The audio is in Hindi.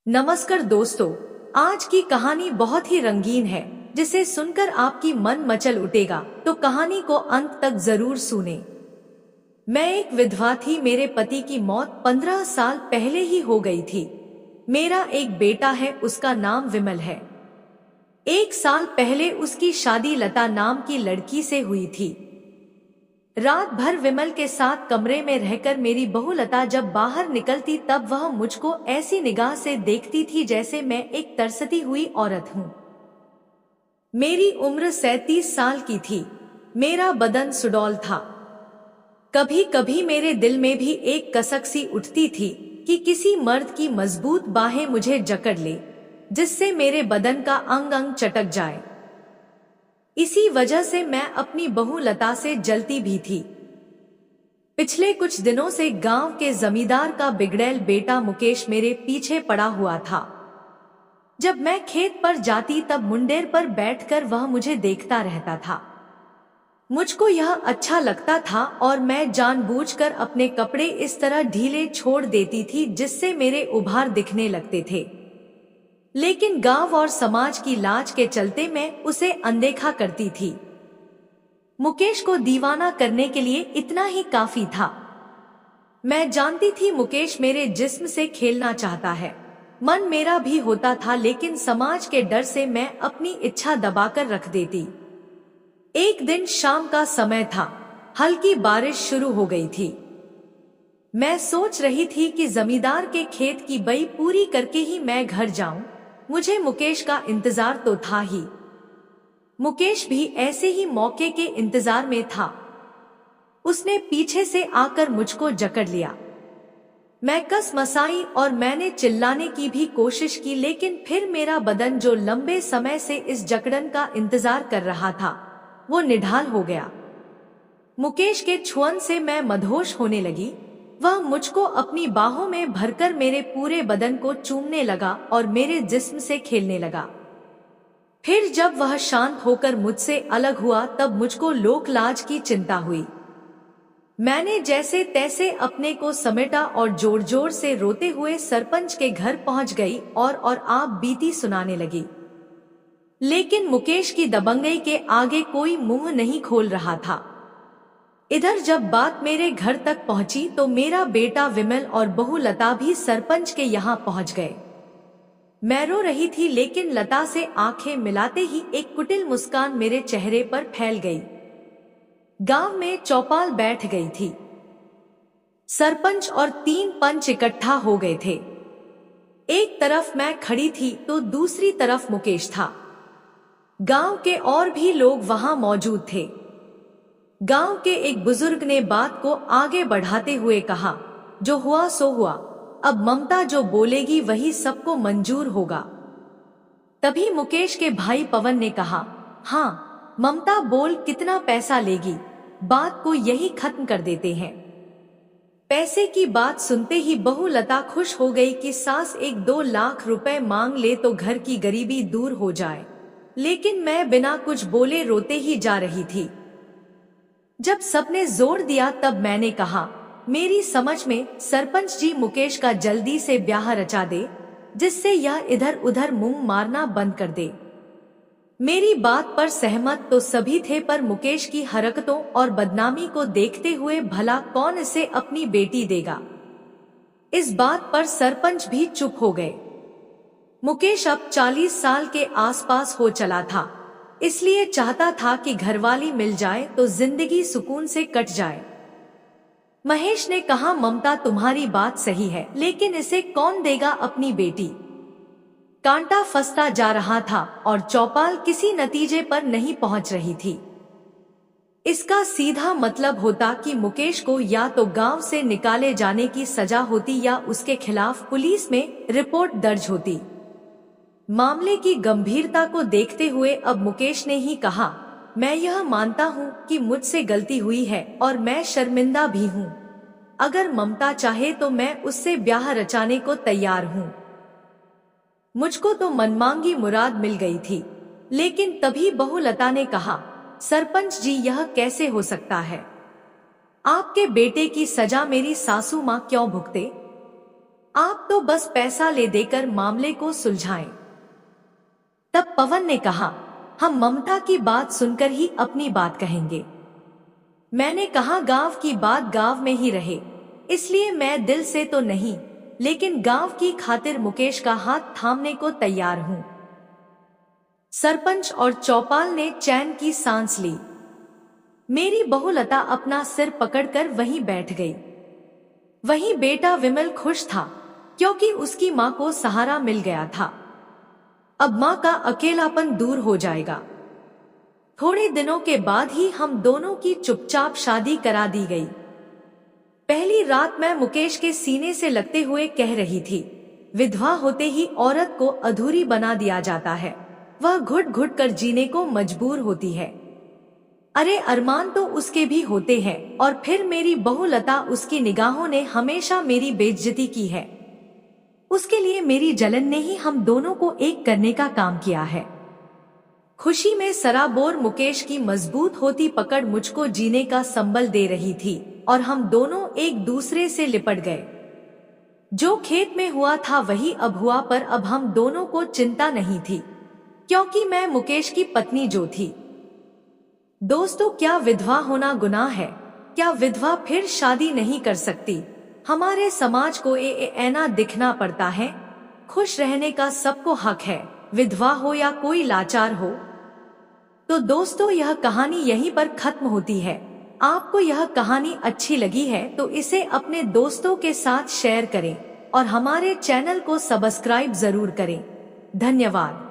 नमस्कार दोस्तों, आज की कहानी बहुत ही रंगीन है जिसे सुनकर आपकी मन मचल उठेगा। तो कहानी को अंत तक जरूर सुने। मैं एक विधवा थी। मेरे पति की मौत 15 साल पहले ही हो गई थी। मेरा एक बेटा है, उसका नाम विमल है। 1 साल पहले उसकी शादी लता नाम की लड़की से हुई थी। रात भर विमल के साथ कमरे में रहकर मेरी बहू लता जब बाहर निकलती तब वह मुझको ऐसी निगाह से देखती थी जैसे मैं एक तरसती हुई औरत हूँ। मेरी उम्र 37 साल की थी। मेरा बदन सुडौल था। कभी कभी मेरे दिल में भी एक कसक सी उठती थी कि किसी मर्द की मजबूत बाहें मुझे जकड़ ले, जिससे मेरे बदन का अंग अंग चटक जाए। इसी वजह से मैं अपनी बहू लता से जलती भी थी। पिछले कुछ दिनों से गांव के जमींदार का बिगड़ैल बेटा मुकेश मेरे पीछे पड़ा हुआ था। जब मैं खेत पर जाती तब मुंडेर पर बैठकर वह मुझे देखता रहता था। मुझको यह अच्छा लगता था और मैं जानबूझकर अपने कपड़े इस तरह ढीले छोड़ देती थी जिससे मेरे उभार दिखने लगते थे। लेकिन गांव और समाज की लाज के चलते मैं उसे अनदेखा करती थी। मुकेश को दीवाना करने के लिए इतना ही काफी था। मैं जानती थी मुकेश मेरे जिस्म से खेलना चाहता है। मन मेरा भी होता था, लेकिन समाज के डर से मैं अपनी इच्छा दबाकर रख देती। एक दिन शाम का समय था। हल्की बारिश शुरू हो गई थी। मैं सोच रही थी कि जमींदार के खेत की बई पूरी करके ही मैं घर जाऊं। मुझे मुकेश का इंतजार तो था ही। मुकेश भी ऐसे ही मौके के इंतजार में था। उसने पीछे से आकर मुझको जकड़ लिया। मैं कस मसाई और मैंने चिल्लाने की भी कोशिश की, लेकिन फिर मेरा बदन जो लंबे समय से इस जकड़न का इंतजार कर रहा था, वो निढाल हो गया। मुकेश के छुअन से मैं मदहोश होने लगी। वह मुझको अपनी बाहों में भरकर मेरे पूरे बदन को चूमने लगा और मेरे जिस्म से खेलने लगा। फिर जब वह शांत होकर मुझसे अलग हुआ तब मुझको लोक लाज की चिंता हुई। मैंने जैसे तैसे अपने को समेटा और जोर जोर से रोते हुए सरपंच के घर पहुंच गई और आप बीती सुनाने लगी। लेकिन मुकेश की दबंगई के आगे कोई मुंह नहीं खोल रहा था। इधर जब बात मेरे घर तक पहुंची तो मेरा बेटा विमल और बहू लता भी सरपंच के यहाँ पहुंच गए। मैं रो रही थी, लेकिन लता से आंखें मिलाते ही एक कुटिल मुस्कान मेरे चेहरे पर फैल गई। गांव में चौपाल बैठ गई थी। सरपंच और 3 पंच इकट्ठा हो गए थे। एक तरफ मैं खड़ी थी तो दूसरी तरफ मुकेश था। गांव के और भी लोग वहां मौजूद थे। गांव के एक बुजुर्ग ने बात को आगे बढ़ाते हुए कहा, जो हुआ सो हुआ, अब ममता जो बोलेगी वही सबको मंजूर होगा। तभी मुकेश के भाई पवन ने कहा, हाँ ममता बोल, कितना पैसा लेगी, बात को यही खत्म कर देते हैं। पैसे की बात सुनते ही बहू लता खुश हो गई कि सास 1-2 लाख रुपए मांग ले तो घर की गरीबी दूर हो जाए। लेकिन मैं बिना कुछ बोले रोते ही जा रही थी। जब सबने जोर दिया तब मैंने कहा, मेरी समझ में सरपंच जी मुकेश का जल्दी से ब्याह रचा दे, जिससे यह इधर उधर मुंह मारना बंद कर दे। मेरी बात पर सहमत तो सभी थे, पर मुकेश की हरकतों और बदनामी को देखते हुए भला कौन इसे अपनी बेटी देगा। इस बात पर सरपंच भी चुप हो गए। मुकेश अब 40 साल के आसपास हो चला था, इसलिए चाहता था कि घरवाली मिल जाए तो जिंदगी सुकून से कट जाए। महेश ने कहा, ममता तुम्हारी बात सही है, लेकिन इसे कौन देगा अपनी बेटी। कांटा फंसता जा रहा था और चौपाल किसी नतीजे पर नहीं पहुंच रही थी। इसका सीधा मतलब होता कि मुकेश को या तो गांव से निकाले जाने की सजा होती या उसके खिलाफ पुलिस में रिपोर्ट दर्ज होती। मामले की गंभीरता को देखते हुए अब मुकेश ने ही कहा, मैं यह मानता हूँ कि मुझसे गलती हुई है और मैं शर्मिंदा भी हूँ। अगर ममता चाहे तो मैं उससे ब्याह रचाने को तैयार हूँ। मुझको तो मनमांगी मुराद मिल गई थी। लेकिन तभी बहू लता ने कहा, सरपंच जी यह कैसे हो सकता है। आपके बेटे की सजा मेरी सासू माँ क्यों भुगते। आप तो बस पैसा ले देकर मामले को सुलझाएं। तब पवन ने कहा, हम ममता की बात सुनकर ही अपनी बात कहेंगे। मैंने कहा गांव की बात गांव में ही रहे, इसलिए मैं दिल से तो नहीं, लेकिन गांव की खातिर मुकेश का हाथ थामने को तैयार हूं। सरपंच और चौपाल ने चैन की सांस ली। मेरी बहू लता अपना सिर पकड़कर वहीं बैठ गई। वहीं बेटा विमल खुश था, क्योंकि उसकी मां को सहारा मिल गया था। अब मां का अकेलापन दूर हो जाएगा। थोड़े दिनों के बाद ही हम दोनों की चुपचाप शादी करा दी गई। पहली रात मैं मुकेश के सीने से लगते हुए कह रही थी, विधवा होते ही औरत को अधूरी बना दिया जाता है, वह घुट घुट कर जीने को मजबूर होती है। अरे अरमान तो उसके भी होते हैं, और फिर मेरी बहू लता, उसकी निगाहों ने हमेशा मेरी बेइज्जती की है। उसके लिए मेरी जलन ने ही हम दोनों को एक करने का काम किया है। खुशी में सराबोर मुकेश की मजबूत होती पकड़ मुझको जीने का संबल दे रही थी, और हम दोनों एक दूसरे से लिपट गए। जो खेत में हुआ था वही अब हुआ, पर अब हम दोनों को चिंता नहीं थी, क्योंकि मैं मुकेश की पत्नी जो थी। दोस्तों, क्या विधवा होना गुनाह है? क्या विधवा फिर शादी नहीं कर सकती? हमारे समाज को ऐना दिखना पड़ता है। खुश रहने का सबको हक है, विधवा हो या कोई लाचार हो। तो दोस्तों, यह कहानी यहीं पर खत्म होती है। आपको यह कहानी अच्छी लगी है तो इसे अपने दोस्तों के साथ शेयर करें और हमारे चैनल को सब्सक्राइब जरूर करें। धन्यवाद।